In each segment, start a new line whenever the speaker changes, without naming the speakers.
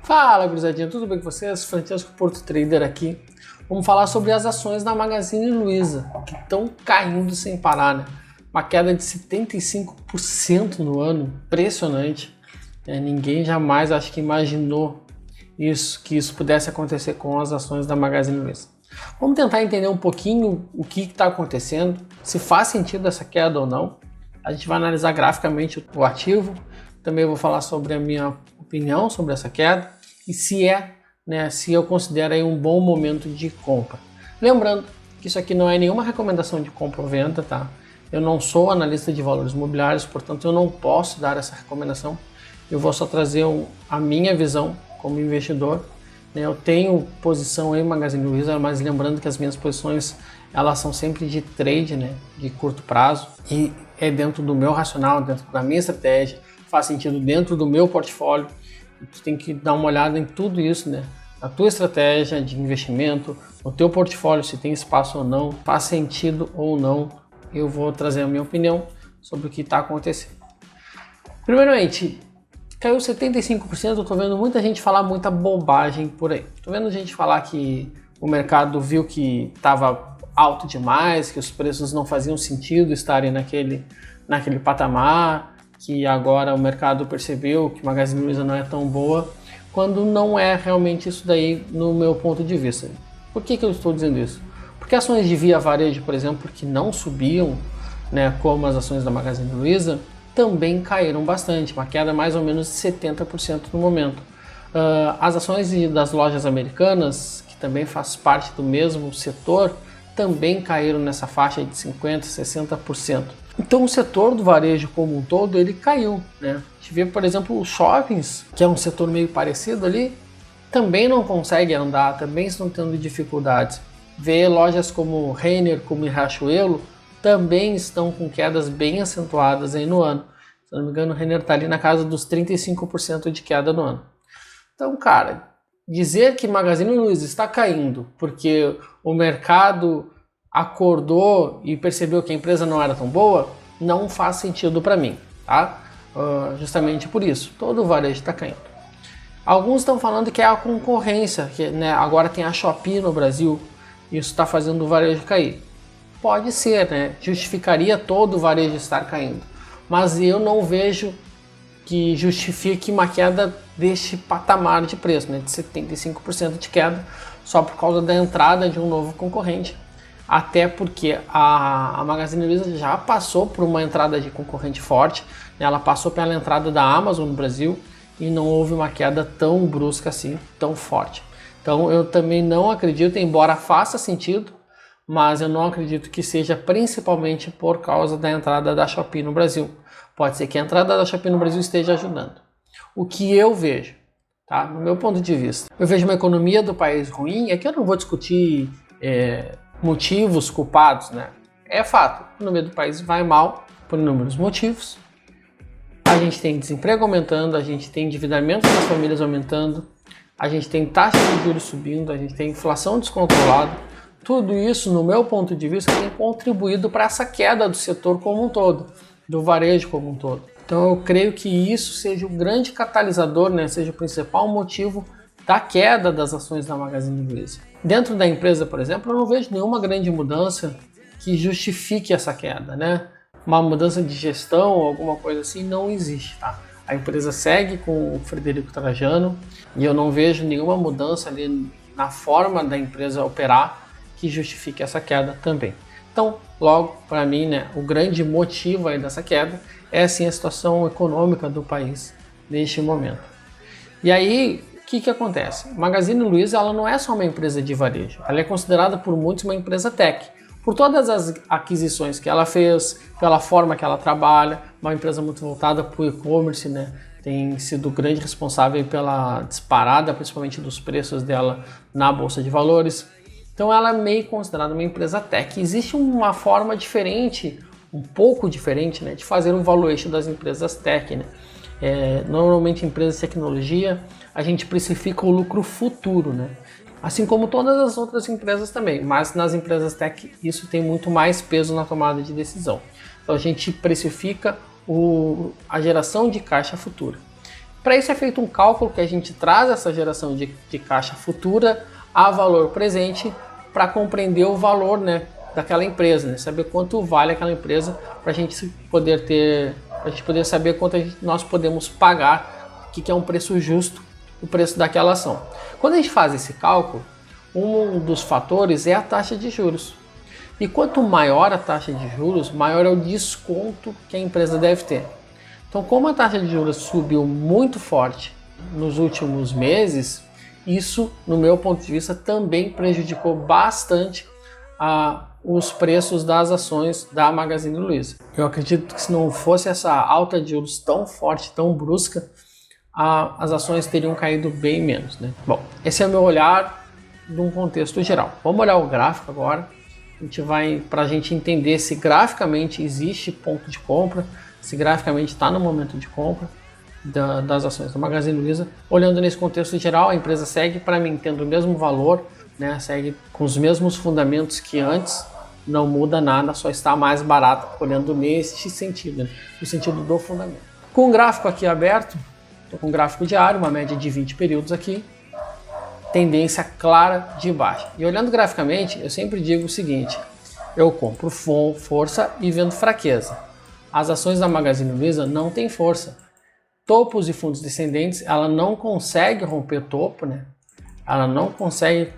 Fala, gurizadinha, tudo bem com vocês? Francesco Porto Trader aqui. Vamos falar sobre as ações da Magazine Luiza, que estão caindo sem parar, né? Uma queda de 75% no ano, impressionante. Ninguém jamais, acho que imaginou que isso pudesse acontecer com as ações da Magazine Luiza. Vamos tentar entender um pouquinho o que está acontecendo, se faz sentido essa queda ou não. A gente vai analisar graficamente o ativo, também vou falar sobre a minha opinião sobre essa queda e se eu considero aí um bom momento de compra. Lembrando que isso aqui não é nenhuma recomendação de compra ou venda, tá? Eu não sou analista de valores imobiliários, portanto eu não posso dar essa recomendação. Eu vou só trazer a minha visão como investidor. Eu tenho posição em Magazine Luiza, mas lembrando que as minhas posições elas são sempre de trade, né, de curto prazo, e é dentro do meu racional, dentro da minha estratégia, faz sentido dentro do meu portfólio. Tu tem que dar uma olhada em tudo isso, né, a tua estratégia de investimento, o teu portfólio, se tem espaço ou não, faz sentido ou não. Eu vou trazer a minha opinião sobre o que está acontecendo. Primeiramente, caiu 75%, eu tô vendo muita gente falar muita bobagem por aí. Tô vendo gente falar que o mercado viu que estava alto demais, que os preços não faziam sentido estarem naquele patamar, que agora o mercado percebeu que Magazine Luiza não é tão boa, quando não é realmente isso daí no meu ponto de vista. Por que eu estou dizendo isso? Porque ações de Via Varejo, por exemplo, que não subiam, né, como as ações da Magazine Luiza, também caíram bastante, uma queda mais ou menos de 70% no momento. As ações das lojas americanas, que também faz parte do mesmo setor, também caíram nessa faixa de 50%, 60%. Então o setor do varejo como um todo, ele caiu, né? A gente vê, por exemplo, os shoppings, que é um setor meio parecido ali, também não conseguem andar, também estão tendo dificuldades. Vê lojas como Renner, como Riachuelo, também estão com quedas bem acentuadas aí no ano. Se não me engano, o Renner está ali na casa dos 35% de queda no ano. Então, cara, dizer que Magazine Luiza está caindo porque o mercado acordou e percebeu que a empresa não era tão boa, não faz sentido para mim, tá? Justamente por isso, todo o varejo está caindo. Alguns estão falando que é a concorrência, que, né, agora tem a Shopee no Brasil, isso está fazendo o varejo cair. Pode ser, né? Justificaria todo o varejo estar caindo, mas eu não vejo que justifique uma queda deste patamar de preço, né? De 75% de queda, só por causa da entrada de um novo concorrente. Até porque a Magazine Luiza já passou por uma entrada de concorrente forte, né? Ela passou pela entrada da Amazon no Brasil e não houve uma queda tão brusca assim, tão forte. Então eu também não acredito, embora faça sentido, mas eu não acredito que seja principalmente por causa da entrada da Shopee no Brasil. Pode ser que a entrada da Shopee no Brasil esteja ajudando. O que eu vejo, tá? No meu ponto de vista, eu vejo uma economia do país ruim. Aqui eu não vou discutir motivos culpados, né? É fato, a economia do país vai mal por inúmeros motivos. A gente tem desemprego aumentando, a gente tem endividamento das famílias aumentando, a gente tem taxa de juros subindo, a gente tem inflação descontrolada. Tudo isso, no meu ponto de vista, tem contribuído para essa queda do setor como um todo, do varejo como um todo. Então eu creio que isso seja o grande catalisador, né, seja o principal motivo da queda das ações da Magazine Luiza. Dentro da empresa, por exemplo, eu não vejo nenhuma grande mudança que justifique essa queda, né? Uma mudança de gestão ou alguma coisa assim não existe, tá? A empresa segue com o Frederico Trajano e eu não vejo nenhuma mudança ali na forma da empresa operar que justifique essa queda também. Então, logo, para mim, né, o grande motivo aí dessa queda é sim a situação econômica do país neste momento. E aí, o que acontece? Magazine Luiza ela não é só uma empresa de varejo, ela é considerada por muitos uma empresa tech. Por todas as aquisições que ela fez, pela forma que ela trabalha, uma empresa muito voltada para o e-commerce, né? Tem sido grande responsável pela disparada, principalmente dos preços dela na Bolsa de Valores. Então ela é meio considerada uma empresa tech. Existe uma forma diferente, um pouco diferente, né, de fazer um valuation das empresas tech, né? Normalmente empresas de tecnologia, a gente precifica o lucro futuro, né? Assim como todas as outras empresas também, mas nas empresas tech isso tem muito mais peso na tomada de decisão. Então a gente precifica a geração de caixa futura. Para isso é feito um cálculo que a gente traz essa geração de caixa futura a valor presente para compreender o valor, né, daquela empresa, né, saber quanto vale aquela empresa para a gente poder saber quanto nós podemos pagar, o que é um preço justo, o preço daquela ação. Quando a gente faz esse cálculo, um dos fatores é a taxa de juros. E quanto maior a taxa de juros, maior é o desconto que a empresa deve ter. Então, como a taxa de juros subiu muito forte nos últimos meses, isso, no meu ponto de vista, também prejudicou bastante os preços das ações da Magazine Luiza. Eu acredito que se não fosse essa alta de juros tão forte, tão brusca, as ações teriam caído bem menos, né? Bom, esse é o meu olhar de um contexto geral. Vamos olhar o gráfico agora. Para a gente entender se graficamente existe ponto de compra, se graficamente está no momento de compra das ações da Magazine Luiza. Olhando nesse contexto geral, a empresa segue, para mim, tendo o mesmo valor, né? Segue com os mesmos fundamentos que antes, não muda nada, só está mais barata, olhando nesse sentido, né? No sentido do fundamento. Com o gráfico aqui aberto, estou com um gráfico diário, uma média de 20 períodos aqui, tendência clara de baixa. E olhando graficamente, eu sempre digo o seguinte: eu compro força e vendo fraqueza. As ações da Magazine Luiza não têm força. Topos e fundos descendentes, ela não consegue romper topo, né? Ela não consegue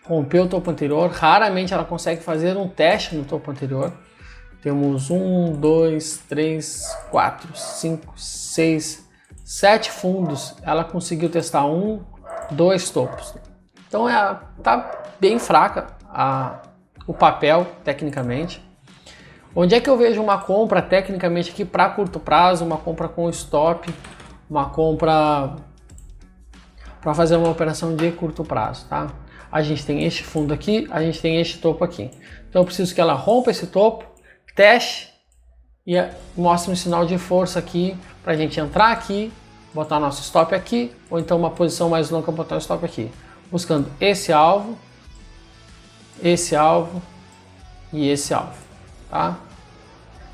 romper o topo anterior. Raramente ela consegue fazer um teste no topo anterior. Temos 1, 2, 3, 4, 5, 6, 7 fundos. Ela conseguiu testar 1, 2 topos. Então tá bem fraca o papel tecnicamente. Onde é que eu vejo uma compra tecnicamente aqui para curto prazo, uma compra com stop, uma compra para fazer uma operação de curto prazo, tá? A gente tem este fundo aqui, a gente tem este topo aqui. Então eu preciso que ela rompa esse topo, teste e mostre um sinal de força aqui para a gente entrar aqui, botar nosso stop aqui, ou então uma posição mais longa botar o stop aqui, buscando esse alvo e esse alvo, tá?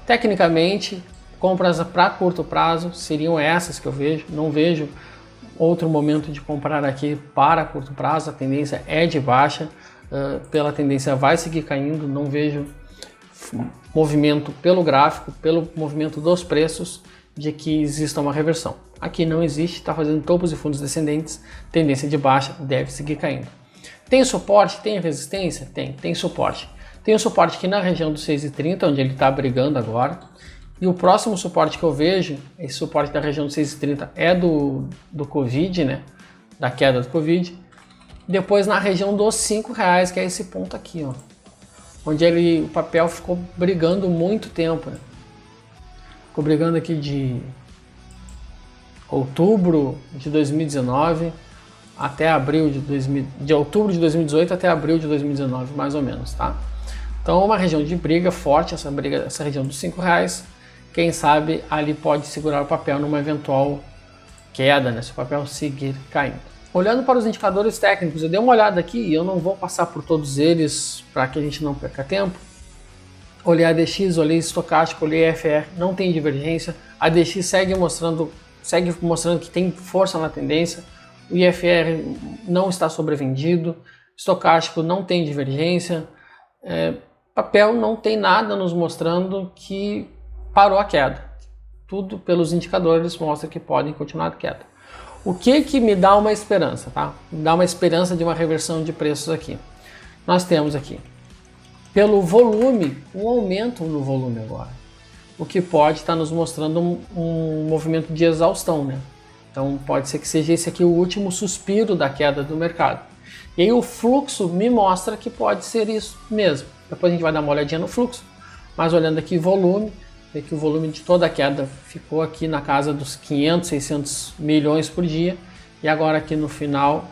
Tecnicamente, compras para curto prazo seriam essas que eu vejo, não vejo outro momento de comprar aqui para curto prazo, a tendência é de baixa, pela tendência vai seguir caindo, não vejo movimento pelo gráfico, pelo movimento dos preços, de que exista uma reversão. Aqui não existe, está fazendo topos e fundos descendentes, tendência de baixa, deve seguir caindo. Tem suporte? Tem resistência? Tem suporte. Tem o suporte aqui na região dos 6,30, onde ele está brigando agora. E o próximo suporte que eu vejo, esse suporte da região dos 6,30 é do Covid, né? Da queda do Covid. Depois na região dos R$5, que é esse ponto aqui, ó. Onde o papel ficou brigando muito tempo, né? Ficou brigando aqui de outubro de 2019 até abril de outubro de 2018 até abril de 2019, mais ou menos, tá? Então, uma região de briga forte, essa região dos R$5, quem sabe ali pode segurar o papel numa eventual queda, né, se o papel seguir caindo. Olhando para os indicadores técnicos, eu dei uma olhada aqui e eu não vou passar por todos eles para que a gente não perca tempo. Olhei ADX, olhei estocástico, olhei EFR, não tem divergência. A ADX segue mostrando que tem força na tendência. O IFR não está sobrevendido, estocástico não tem divergência. Papel não tem nada nos mostrando que parou a queda. Tudo pelos indicadores mostra que podem continuar a queda. O que me dá uma esperança, tá? Me dá uma esperança de uma reversão de preços aqui. Nós temos aqui, pelo volume, um aumento no volume agora. O que pode estar nos mostrando um movimento de exaustão, né? Então pode ser que seja esse aqui o último suspiro da queda do mercado. E aí o fluxo me mostra que pode ser isso mesmo. Depois a gente vai dar uma olhadinha no fluxo, mas olhando aqui volume, vê que o volume de toda a queda ficou aqui na casa dos 500, 600 milhões por dia, e agora aqui no final,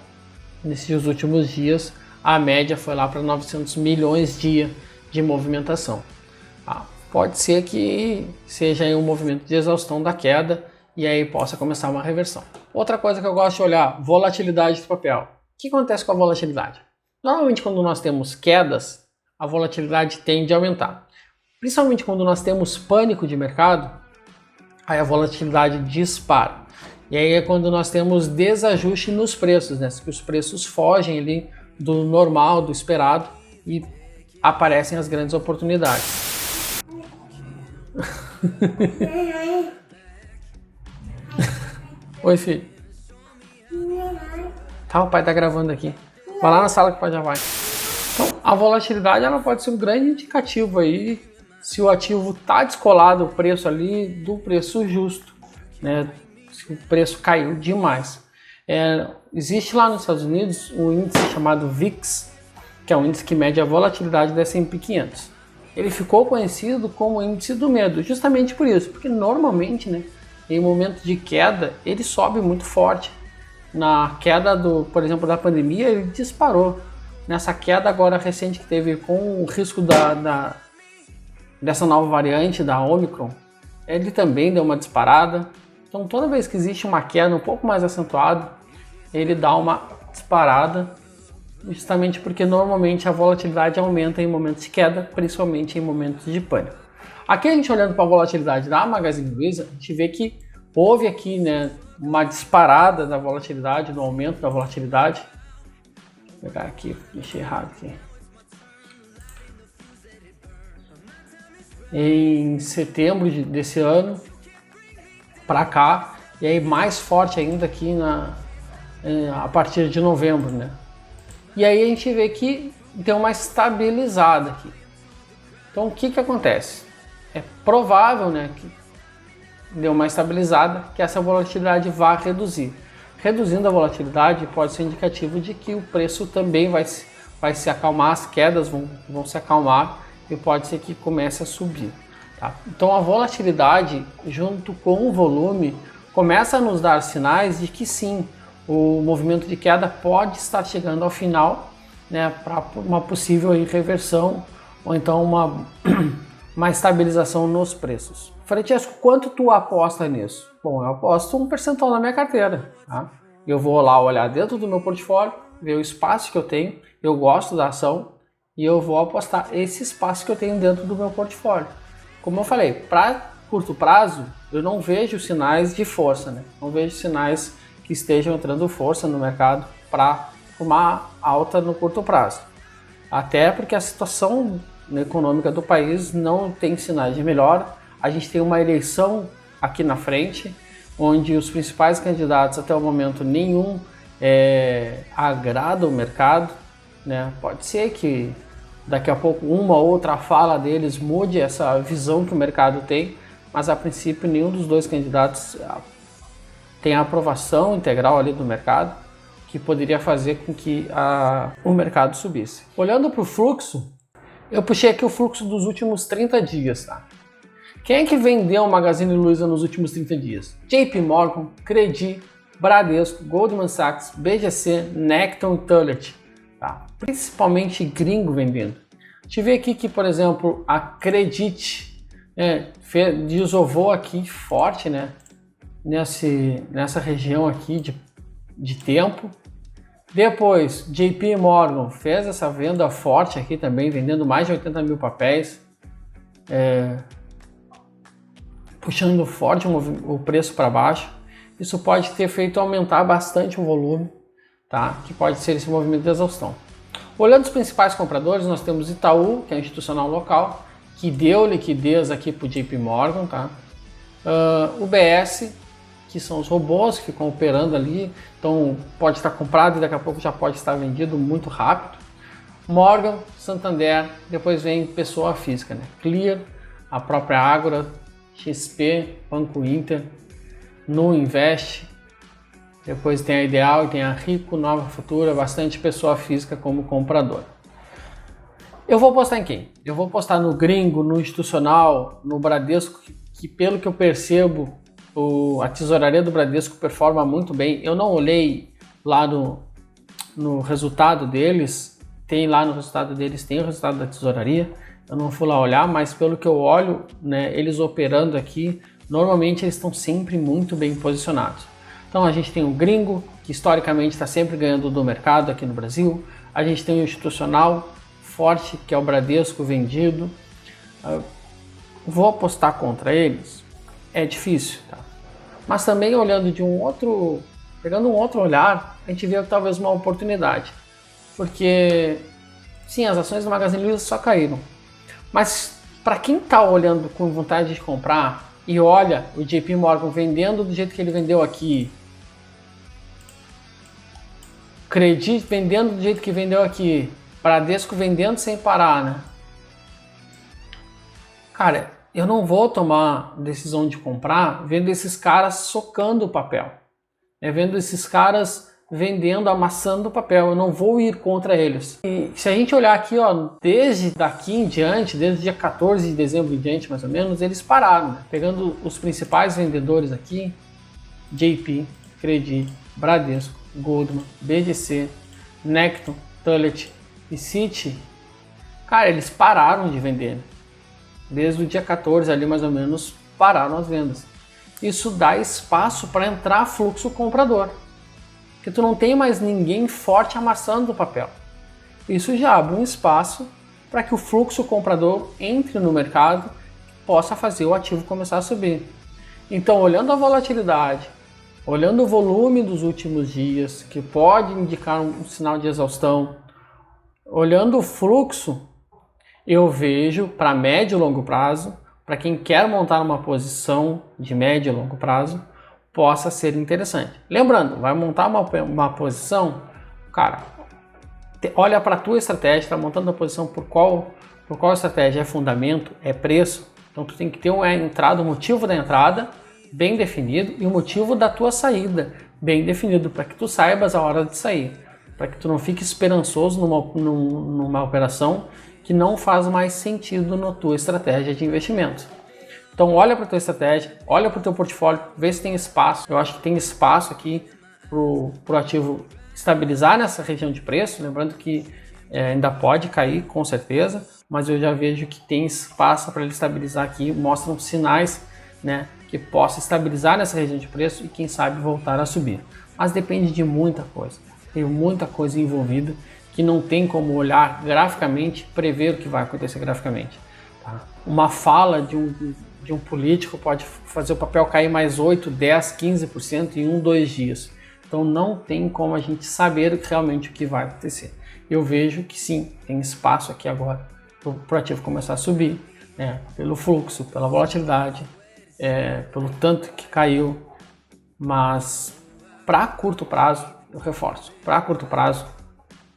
nesses últimos dias, a média foi lá para 900 milhões dia de movimentação. Pode ser que seja aí um movimento de exaustão da queda e aí possa começar uma reversão. Outra coisa que eu gosto de olhar, volatilidade do papel. que acontece com a volatilidade? Normalmente quando nós temos quedas, a volatilidade tende a aumentar. Principalmente quando nós temos pânico de mercado, aí a volatilidade dispara. E aí é quando nós temos desajuste nos preços, né? Que os preços fogem ali do normal, do esperado, e aparecem as grandes oportunidades. Oi, filho. Tá, o pai tá gravando aqui. Vai lá na sala que o pai já vai. Então, a volatilidade ela pode ser um grande indicativo aí se o ativo tá descolado o preço ali do preço justo, né? Se o preço caiu demais. Existe lá nos Estados Unidos um índice chamado VIX, que é um índice que mede a volatilidade da S&P 500. Ele ficou conhecido como índice do medo, justamente por isso, porque normalmente, né, em momentos de queda, ele sobe muito forte. Na queda, por exemplo, da pandemia, ele disparou. Nessa queda agora recente que teve com o risco dessa nova variante, da Omicron, ele também deu uma disparada. Então toda vez que existe uma queda um pouco mais acentuada, ele dá uma disparada, justamente porque normalmente a volatilidade aumenta em momentos de queda, principalmente em momentos de pânico. Aqui a gente olhando para a volatilidade da Magazine Luiza, a gente vê que houve aqui, né, uma disparada da volatilidade, no aumento da volatilidade. Vou pegar aqui, deixei errado aqui. Em setembro desse ano para cá, e aí mais forte ainda aqui a partir de novembro, né? E aí a gente vê que deu uma estabilizada aqui. Então o que acontece? É provável, né, que deu uma estabilizada, que essa volatilidade vai reduzir. Reduzindo a volatilidade pode ser indicativo de que o preço também vai se acalmar, as quedas vão se acalmar e pode ser que comece a subir. Tá? Então a volatilidade junto com o volume começa a nos dar sinais de que sim, o movimento de queda pode estar chegando ao final, né, para uma possível reversão ou então uma estabilização nos preços. Francesco, quanto tu aposta nisso? Bom, eu aposto um percentual na minha carteira. Tá? Eu vou lá olhar dentro do meu portfólio, ver o espaço que eu tenho, eu gosto da ação e eu vou apostar esse espaço que eu tenho dentro do meu portfólio. Como eu falei, para curto prazo, eu não vejo sinais de força, né? Não vejo sinais que estejam entrando força no mercado para uma alta no curto prazo. Até porque a situação econômica do país não tem sinais de melhora. A gente tem uma eleição aqui na frente, onde os principais candidatos até o momento nenhum agrada o mercado, né? Pode ser que daqui a pouco uma ou outra fala deles mude essa visão que o mercado tem, mas a princípio nenhum dos dois candidatos tem a aprovação integral ali do mercado, que poderia fazer com que o mercado subisse. Olhando para o fluxo, eu puxei aqui o fluxo dos últimos 30 dias, tá? Quem é que vendeu o Magazine Luiza nos últimos 30 dias? JP Morgan, Credit, Bradesco, Goldman Sachs, BGC, Necton e Tullett. Tá? Principalmente gringo vendendo. A gente vê aqui que, por exemplo, a Credit desovou aqui forte, né? Nessa região aqui de tempo. Depois, JP Morgan fez essa venda forte aqui também, vendendo mais de 80 mil papéis. Puxando forte o preço para baixo. Isso pode ter feito aumentar bastante o volume, tá? Que pode ser esse movimento de exaustão. Olhando os principais compradores, nós temos Itaú, que é um institucional local, que deu liquidez aqui para o JP Morgan, tá? UBS, que são os robôs que ficam operando ali, então pode estar comprado e daqui a pouco já pode estar vendido muito rápido. Morgan, Santander, depois vem pessoa física, né? Clear, a própria Ágora, XP, Banco Inter, Nu Invest, depois tem a Ideal e tem a Rico, Nova Futura, bastante pessoa física como comprador. Eu vou apostar em quem? Eu vou apostar no gringo, no institucional, no Bradesco, que pelo que eu percebo, a tesouraria do Bradesco performa muito bem. Eu não olhei lá no resultado deles, tem o resultado da tesouraria, eu não fui lá olhar, mas pelo que eu olho, né, eles operando aqui, normalmente eles estão sempre muito bem posicionados. Então a gente tem o gringo, que historicamente está sempre ganhando do mercado aqui no Brasil. A gente tem o institucional forte, que é o Bradesco vendido. Vou apostar contra eles? É difícil, tá? Mas também olhando pegando um outro olhar, a gente vê talvez uma oportunidade. Porque, sim, as ações do Magazine Luiza só caíram. Mas para quem está olhando com vontade de comprar e olha o JP Morgan vendendo do jeito que ele vendeu aqui, Credit vendendo do jeito que vendeu aqui, Bradesco vendendo sem parar, né? Cara, eu não vou tomar decisão de comprar vendo esses caras socando o papel. Vendo esses caras vendendo, amassando o papel. Eu não vou ir contra eles. E se a gente olhar aqui, ó, desde daqui em diante, desde o dia 14 de dezembro em diante, mais ou menos, eles pararam. Né? Pegando os principais vendedores aqui, JP, Credit, Bradesco, Goldman, BGC, Necton, Tullet e Citi, cara, eles pararam de vender. Desde o dia 14 ali, mais ou menos, pararam as vendas. Isso dá espaço para entrar fluxo comprador. Porque tu não tem mais ninguém forte amassando o papel. Isso já abre um espaço para que o fluxo comprador entre no mercado e possa fazer o ativo começar a subir. Então, olhando a volatilidade, olhando o volume dos últimos dias, que pode indicar um sinal de exaustão, olhando o fluxo, eu vejo para médio e longo prazo, para quem quer montar uma posição de médio e longo prazo, possa ser interessante. Lembrando, vai montar uma posição, cara, olha para a tua estratégia, está montando a posição por qual estratégia? É fundamento? É preço? Então tu tem que ter uma entrada, o motivo da entrada bem definido e o motivo da tua saída bem definido, para que tu saibas a hora de sair, para que tu não fique esperançoso numa operação que não faz mais sentido na tua estratégia de investimento. Então olha para a tua estratégia, olha para o teu portfólio, vê se tem espaço. Eu acho que tem espaço aqui para o ativo estabilizar nessa região de preço, lembrando que ainda pode cair com certeza, mas eu já vejo que tem espaço para ele estabilizar aqui, mostram sinais, né, que possa estabilizar nessa região de preço e quem sabe voltar a subir. Mas depende de muita coisa, tem muita coisa envolvida que não tem como olhar graficamente, prever o que vai acontecer graficamente. Tá? Uma fala de um político pode fazer o papel cair mais 8, 10, 15% em 1, 2 dias. Então não tem como a gente saber realmente o que vai acontecer. Eu vejo que sim, tem espaço aqui agora para o ativo começar a subir, né? Pelo fluxo, pela volatilidade, pelo tanto que caiu, mas para curto prazo, eu reforço, para curto prazo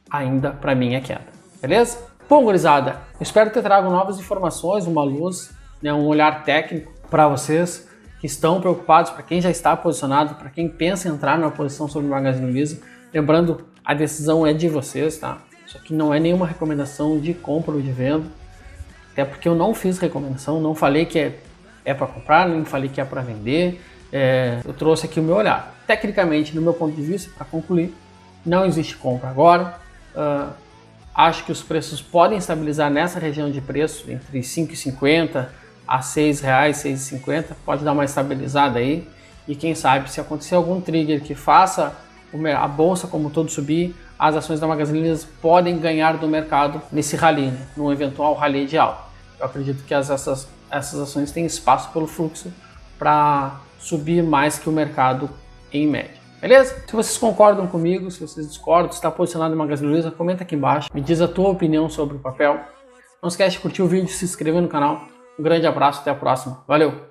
ainda para mim é queda, beleza? Bom, gurizada, espero ter trago novas informações, uma luz, né, um olhar técnico para vocês que estão preocupados, para quem já está posicionado, para quem pensa em entrar numa posição sobre o Magazine Luiza. Lembrando, a decisão é de vocês, tá? Isso aqui não é nenhuma recomendação de compra ou de venda, até porque eu não fiz recomendação, não falei que é para comprar, nem falei que é para vender, eu trouxe aqui o meu olhar. Tecnicamente, no meu ponto de vista, para concluir, não existe compra agora. Acho que os preços podem estabilizar nessa região de preço, entre R$ 5,50 a R$ 6,00, R$ 6,50, pode dar uma estabilizada aí, e quem sabe se acontecer algum trigger que faça a bolsa como um todo subir, as ações da Magazine Luiza podem ganhar do mercado nesse rally, né? Num eventual rally de alta. Eu acredito que essas ações têm espaço pelo fluxo para subir mais que o mercado em média. Beleza? Se vocês concordam comigo, se vocês discordam, se está posicionado no Magazine Luiza, comenta aqui embaixo, me diz a tua opinião sobre o papel. Não esquece de curtir o vídeo, se inscrever no canal. Um grande abraço, até a próxima. Valeu!